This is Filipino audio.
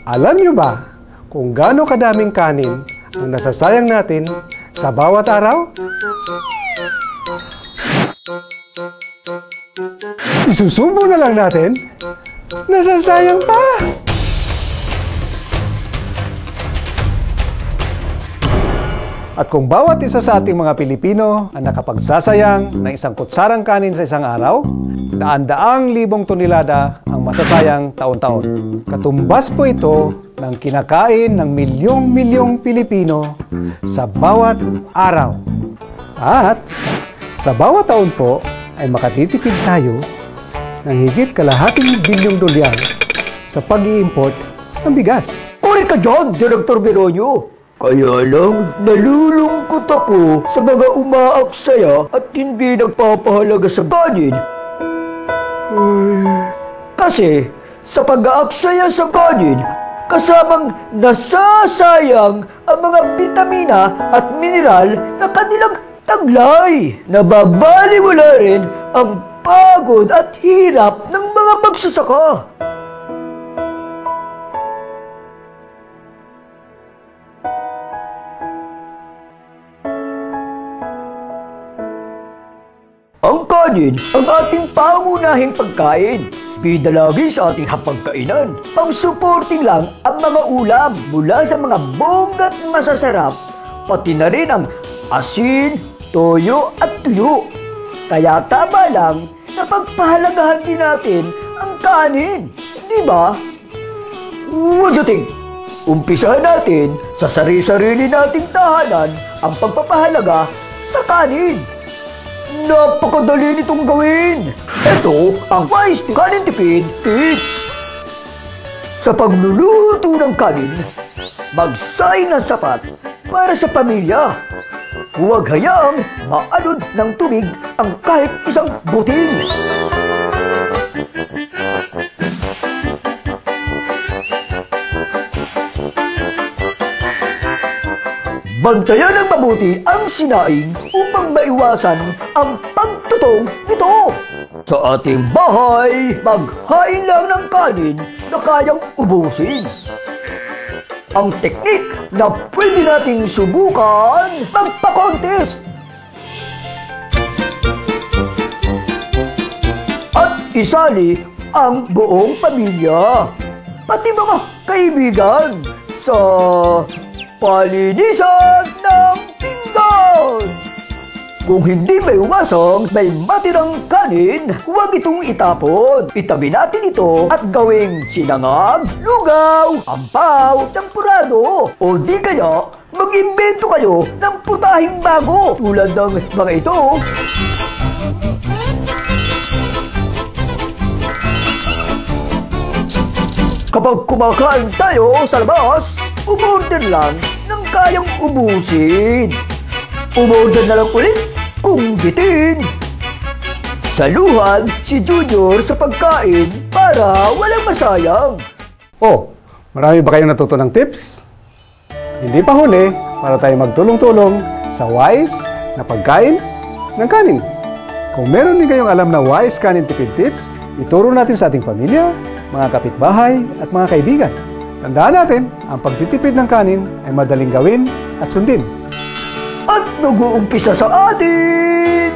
Alam niyo ba kung gaano kadaming kanin ang nasasayang natin sa bawat araw? Isusubo na lang natin, nasasayang pa! At kung bawat isa sa ating mga Pilipino ang nakapagsasayang ng isang kutsarang kanin sa isang araw, daan-daang libong tonelada ang masasayang taon-taon. Katumbas po ito ng kinakain ng milyong-milyong Pilipino sa bawat araw. At sa bawat taon po ay makatitipid tayo ng higit kalahating bilyong dolyar sa pag-i-import ng bigas. Correct ka dyan, Director Veronio. Kaya lang, nalulungkot ako sa mga umaaksaya at hindi nagpapahalaga sa kanin. Kasi, sa pag-aaksaya sa kanin, kasamang nasasayang ang mga bitamina at mineral na kanilang taglay. Nababaliwala rin ang pagod at hirap ng mga magsasaka. Ang kanin ang ating pangunahing pagkain. Bida lagi sa ating hapagkainan. Pang-supporting lang ang mga ulam mula sa mga bonggat masasarap, pati na rin ang asin, toyo at tuyo. Kaya tama lang na pagpahalagahan din natin ang kanin. Di ba? What do you think? Umpisahan natin sa sarili-sarili nating tahanan ang pagpapahalaga sa kanin. Napakadali nitong gawin! Ito ang Wise Kanin Tipid Tips! Sa pagluluto ng kanin, magsayang ng sapat para sa pamilya. Huwag hayaang maalod ng tubig ang kahit isang butil. Bantayan ng mabuti ang sinaing upang maiwasan ang pagtutong nito. Sa ating bahay, maghain lang ng kanin na kayang ubusin. Ang teknik na pwede nating subukan, magpa-contest. At isali ang buong pamilya, pati mga kaibigan sa palinisan ng pinggan. Kung hindi may umasang, may matirang kanin, huwag itong itapon. Itabi natin ito at gawing sinangag, lugaw, ampaw, champurado. O di kaya, mag-imbento kayo ng putahing bago tulad ng mga ito. Kapag kumakain tayo sa labas, umorder lang ng kayang ubusin. Umorder na lang ulit kung bitin. Saluhan si Junior sa pagkain para walang masayang. Oh, marami ba kayong natuto ng tips? Hindi pa huli para tayo magtulong-tulong sa wise na pagkain ng kanin. Kung meron din kayong alam na wise kanin tipid tips, ituro natin sa ating pamilya, mga kapitbahay at mga kaibigan. Tandaan natin, ang pagtitipid ng kanin ay madaling gawin at sundin. At nag-uumpisa sa atin